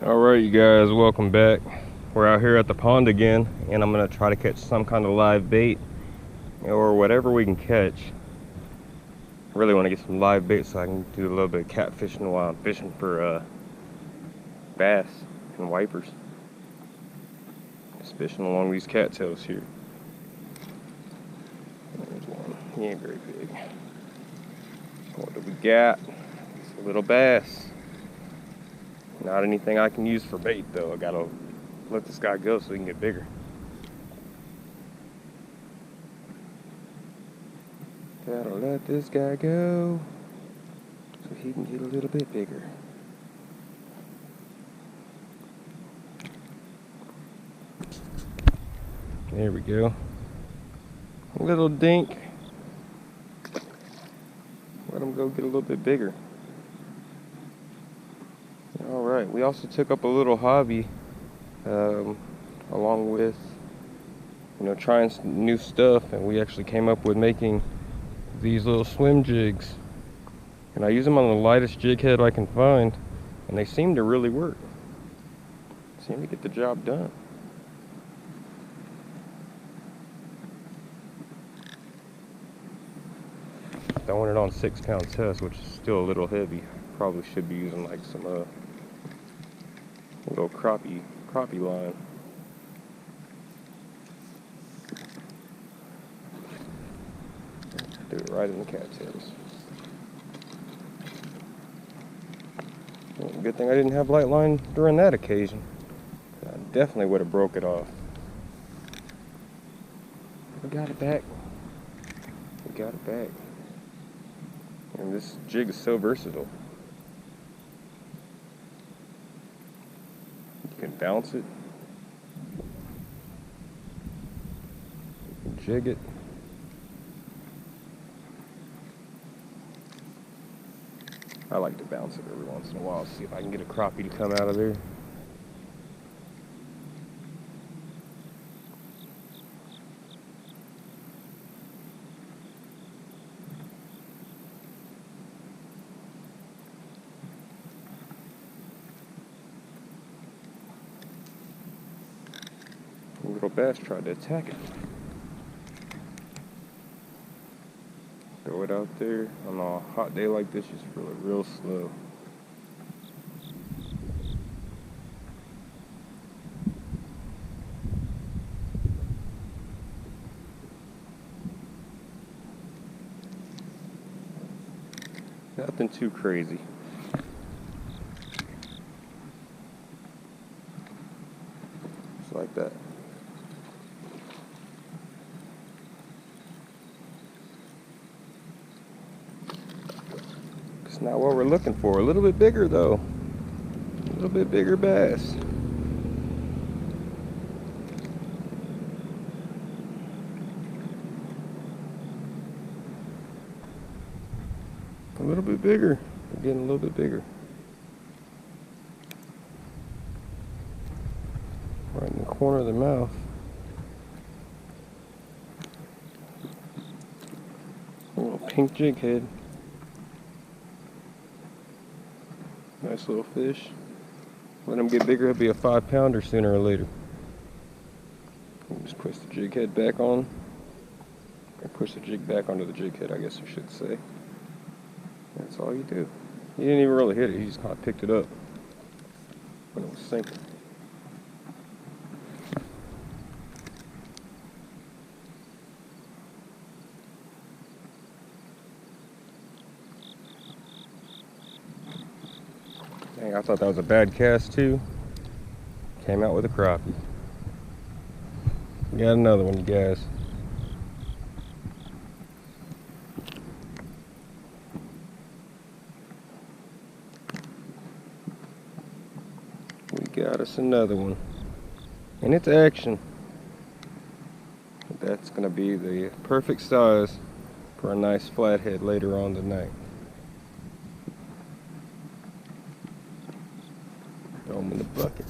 Alright, you guys, welcome back. We're out here at the pond again, and I'm gonna try to catch some kind of live bait or whatever we can catch. I really want to get some live bait so I can do a little bit of catfishing while I'm fishing for bass and wipers. Just fishing along these cattails here. There's one. He ain't very big. What do we got? It's a little bass. Not anything I can use for bait though. I gotta let this guy go so he can get bigger. Gotta let this guy go so he can get a little bit bigger. There we go. A little dink. Let him go get a little bit bigger. Alright, we also took up a little hobby along with trying some new stuff, and we actually came up with making these little swim jigs, and I use them on the lightest jig head I can find, and they seem to really work. Seem to get the job done. Throwing it on 6-pound test, which is still a little heavy. Probably should be using like some little crappie line. Do it right in the cattails. Well, good thing I didn't have light line during that occasion. I definitely would have broke it off. We got it back. We got it back. And this jig is so versatile. You can bounce it. You can jig it. I like to bounce it every once in a while, see if I can get a crappie to come out of there. A little bass tried to attack it. Throw it out there on a hot day like this, just feel it real slow. Nothing too crazy. Just like that. It's not what we're looking for. A little bit bigger though. A little bit bigger bass. A little bit bigger. We're getting a little bit bigger. Right in the corner of the mouth. A little pink jig head. Nice little fish. Let him get bigger, he'll be a 5-pounder sooner or later. Just push the jig head back on. Or push the jig back onto the jig head, I guess I should say. That's all you do. You didn't even really hit it, you just kind of picked it up when it was sinking. Dang, I thought that was a bad cast too. Came out with a crappie. We got another one, you guys. We got us another one. And it's action. That's gonna be the perfect size for a nice flathead later on tonight. Throw them in the bucket.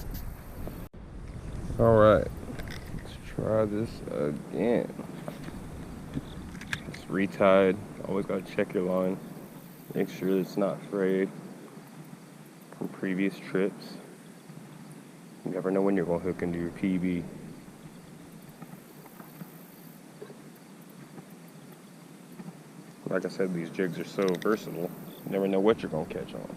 Alright, let's try this again. It's retied. Always gotta check your line. Make sure it's not frayed from previous trips. You never know when you're going to hook into your PB. Like I said, these jigs are so versatile. You never know what you're going to catch on.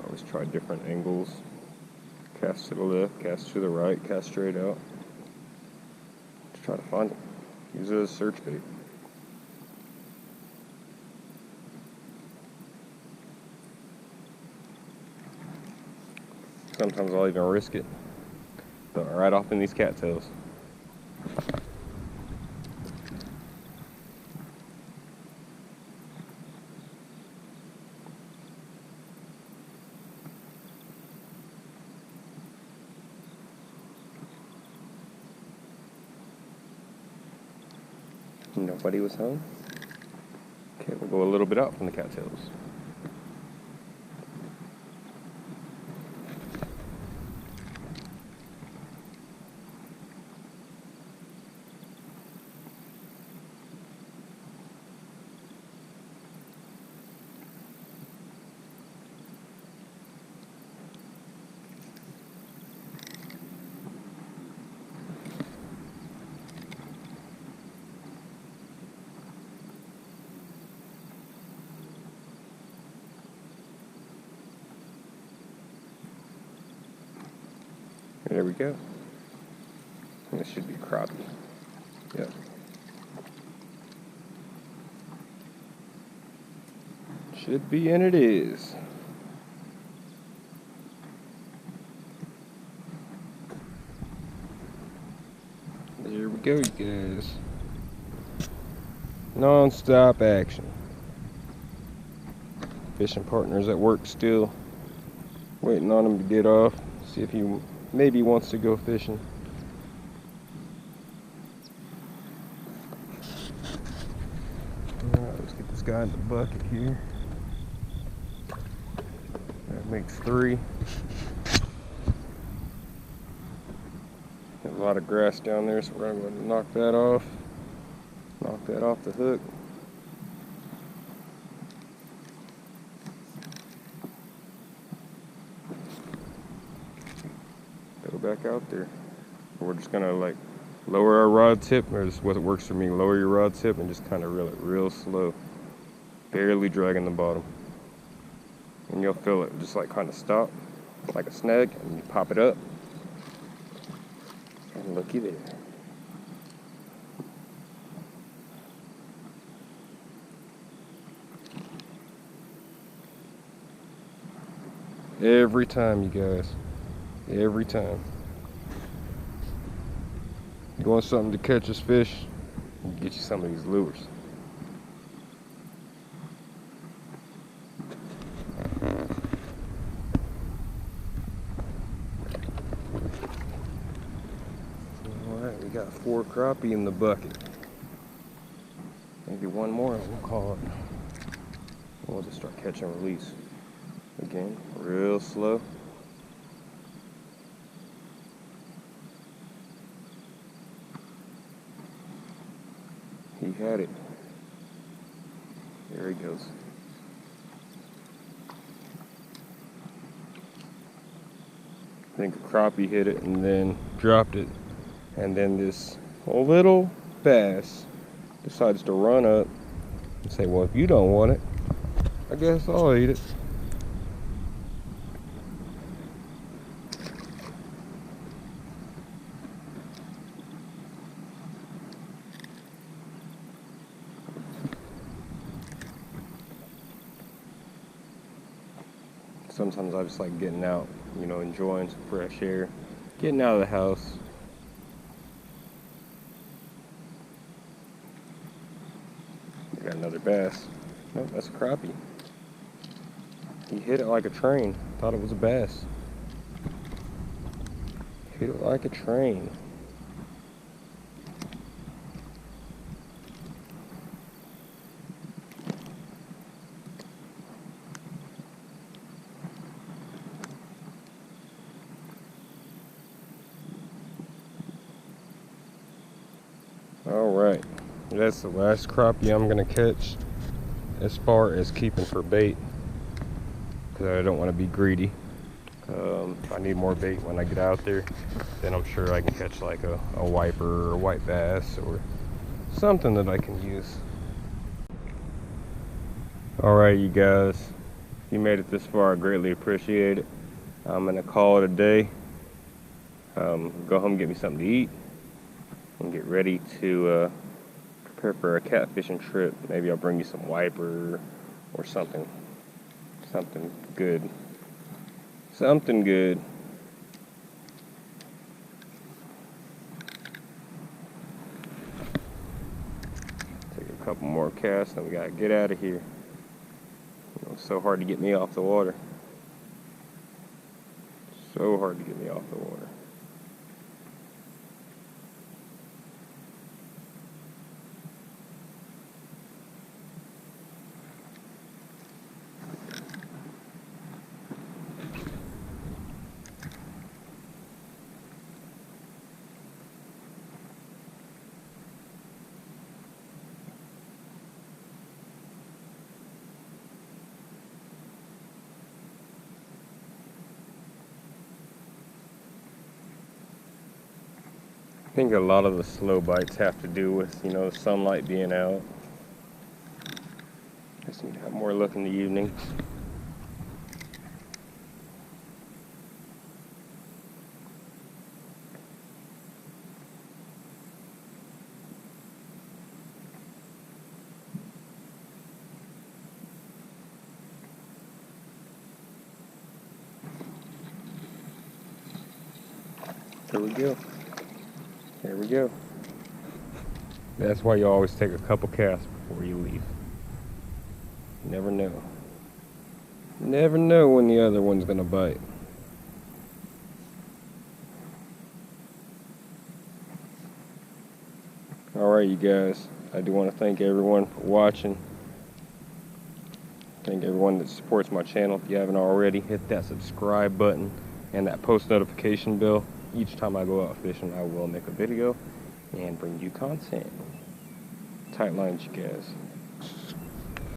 Always try different angles. Cast to the left, cast to the right, cast straight out. Just try to find it. Use it as a search bait. Sometimes I'll even risk it. Throw it right off in these cattails. Nobody was home. Okay, we'll go a little bit out from the cattails. There we go. This should be crappie. Yep. Should be, and it is. There we go, you guys. Non-stop action. Fishing partner's at work still. Waiting on him to get off. See if he maybe wants to go fishing. Alright, let's get this guy in the bucket here. That makes 3. There's a lot of grass down there, so we're going to knock that off. Knock that off the hook. Go back out there. We're just gonna like lower our rod tip, or this is what works for me. Lower your rod tip and just kind of reel it real slow, barely dragging the bottom, and you'll feel it just like kind of stop, like a snag, and you pop it up, and looky there. Every time, you guys. Every time. You want something to catch this fish? Get you some of these lures. Alright, we got 4 crappie in the bucket. Maybe one more and we'll call it. We'll just start catch and release. Again, real slow. He had it. There he goes. I think a crappie hit it and then dropped it. And then this little bass decides to run up and say, well, if you don't want it, I guess I'll eat it. Sometimes I just like getting out, you know, enjoying some fresh air, getting out of the house. We got another bass. Nope, that's a crappie. He hit it like a train. Thought it was a bass. Hit it like a train. Alright, that's the last crappie I'm gonna catch as far as keeping for bait, because I don't want to be greedy. If I need more bait when I get out there, then I'm sure I can catch like a wiper or a white bass or something that I can use. Alright, you guys, if you made it this far, I greatly appreciate it. I'm gonna call it a day. Go home and get me something to eat and get ready to prepare for a catfishing trip. Maybe I'll bring you some wiper or something good. Something good. Take a couple more casts and we gotta get out of here. You know, it's so hard to get me off the water. So hard to get me off the water. I think a lot of the slow bites have to do with, you know, the sunlight being out. Just need to have more luck in the evenings. Here we go. There we go. That's why you always take a couple casts before you leave. You never know. Never know when the other one's gonna bite. Alright, you guys. I do want to thank everyone for watching. Thank everyone that supports my channel. If you haven't already, hit that subscribe button and that post notification bell. Each time I go out fishing, I will make a video and bring you content. Tight lines, you guys.